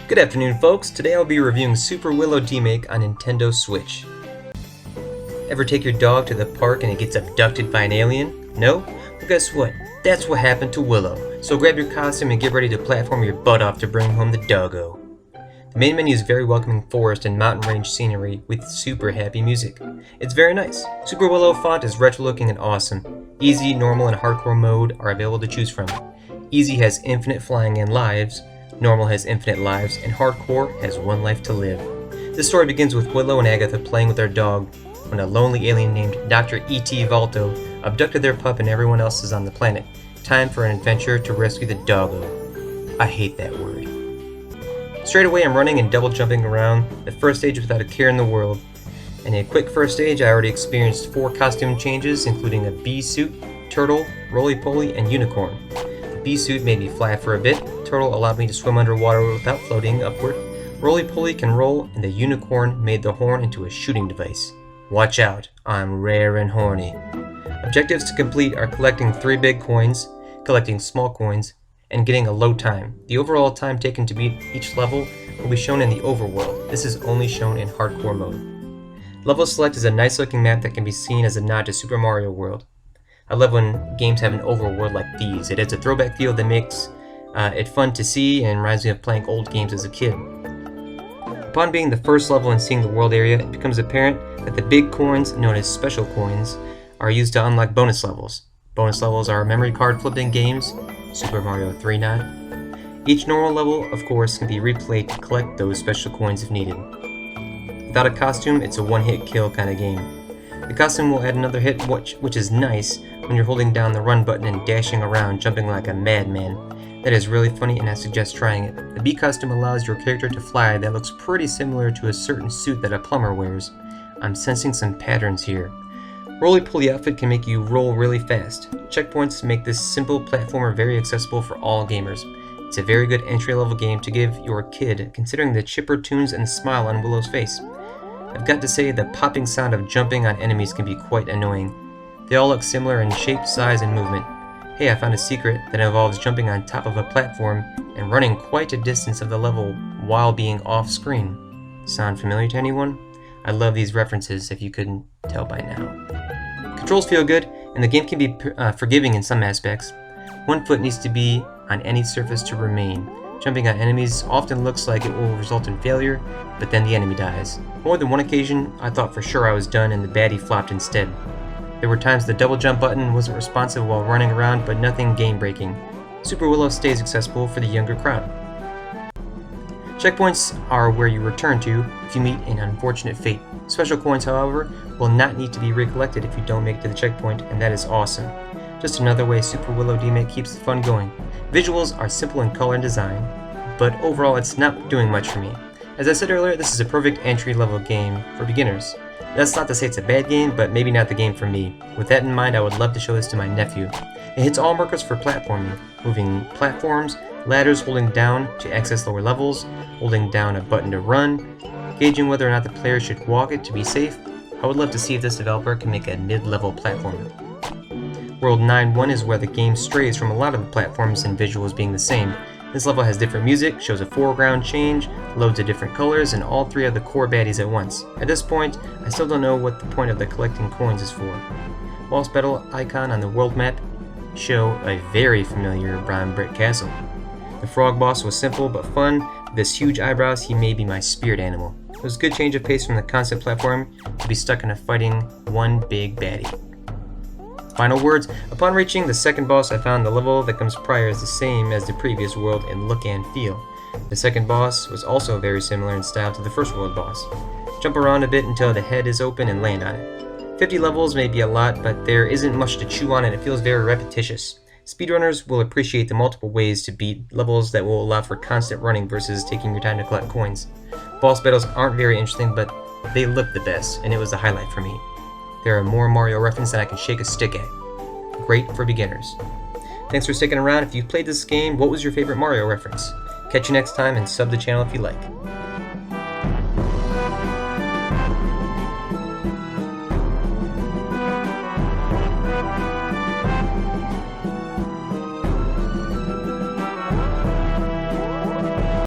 Good afternoon, folks. Today I'll be reviewing Super Wiloo Demake on Nintendo Switch. Ever take your dog to the park and it gets abducted by an alien? No? Well, guess what? That's what happened to Willow. So grab your costume and get ready to platform your butt off to bring home the doggo. The main menu is very welcoming forest and mountain range scenery with super happy music. It's very nice. Super Willow font is retro looking and awesome. Easy, normal, and hardcore mode are available to choose from. Easy has infinite flying and lives. Normal has infinite lives, and Hardcore has one life to live. This story begins with Willow and Agatha playing with their dog when a lonely alien named Dr. E.T. Valto abducted their pup and everyone else is on the planet. Time for an adventure to rescue the doggo. I hate that word. Straight away I'm running and double jumping around the first stage without a care in the world. In a quick first stage I already experienced 4 costume changes, including a bee suit, turtle, roly-poly, and unicorn. The bee suit made me fly for a bit. Turtle allowed me to swim underwater without floating upward. Roly-poly can roll, and the unicorn made the horn into a shooting device. Watch out, I'm rare and horny. Objectives to complete are collecting 3 big coins, collecting small coins, and getting a low time. The overall time taken to beat each level will be shown in the Overworld. This is only shown in Hardcore mode. Level Select is a nice looking map that can be seen as a nod to Super Mario World. I love when games have an overworld like these. It adds a throwback feel that makes it fun to see and reminds me of playing old games as a kid. Upon being the first level and seeing the world area, it becomes apparent that the big coins, known as special coins, are used to unlock bonus levels. Bonus levels are memory card flipping games, Super Mario 3 nod. Each normal level, of course, can be replayed to collect those special coins if needed. Without a costume, it's a one-hit kill kind of game. The costume will add another hit, which is nice when you're holding down the run button and dashing around, jumping like a madman. That is really funny and I suggest trying it. The bee costume allows your character to fly that looks pretty similar to a certain suit that a plumber wears. I'm sensing some patterns here. Roly-poly outfit can make you roll really fast. Checkpoints make this simple platformer very accessible for all gamers. It's a very good entry-level game to give your kid, considering the chipper tunes and the smile on Willow's face. I've got to say the popping sound of jumping on enemies can be quite annoying. They all look similar in shape, size, and movement. Hey, I found a secret that involves jumping on top of a platform and running quite a distance of the level while being off-screen. Sound familiar to anyone? I love these references if you couldn't tell by now. Controls feel good, and the game can be forgiving in some aspects. One foot needs to be on any surface to remain. Jumping on enemies often looks like it will result in failure, but then the enemy dies. More than one occasion, I thought for sure I was done and the baddie flopped instead. There were times the double jump button wasn't responsive while running around, but nothing game-breaking. Super Willow stays accessible for the younger crowd. Checkpoints are where you return to if you meet an unfortunate fate. Special coins, however, will not need to be recollected if you don't make it to the checkpoint, and that is awesome. Just another way Super Wiloo Demake keeps the fun going. Visuals are simple in color and design, but overall it's not doing much for me. As I said earlier, this is a perfect entry-level game for beginners. That's not to say it's a bad game, but maybe not the game for me. With that in mind, I would love to show this to my nephew. It hits all markers for platforming, moving platforms, ladders holding down to access lower levels, holding down a button to run, gauging whether or not the player should walk it to be safe. I would love to see if this developer can make a mid-level platformer. World 9-1 is where the game strays from a lot of the platforms and visuals being the same. This level has different music, shows a foreground change, loads of different colors, and all 3 of the core baddies at once. At this point, I still don't know what the point of the collecting coins is for. Boss battle icon on the world map show a very familiar brown brick castle. The frog boss was simple but fun. With his huge eyebrows, he may be my spirit animal. It was a good change of pace from the constant platform to be stuck in a fighting one big baddie. Final words, upon reaching the second boss I found the level that comes prior is the same as the previous world in look and feel. The second boss was also very similar in style to the first world boss. Jump around a bit until the head is open and land on it. 50 levels may be a lot, but there isn't much to chew on and it feels very repetitious. Speedrunners will appreciate the multiple ways to beat levels that will allow for constant running versus taking your time to collect coins. Boss battles aren't very interesting, but they look the best, and it was the highlight for me. There are more Mario references than I can shake a stick at. Great for beginners. Thanks for sticking around. If you've played this game, what was your favorite Mario reference? Catch you next time and sub the channel if you like.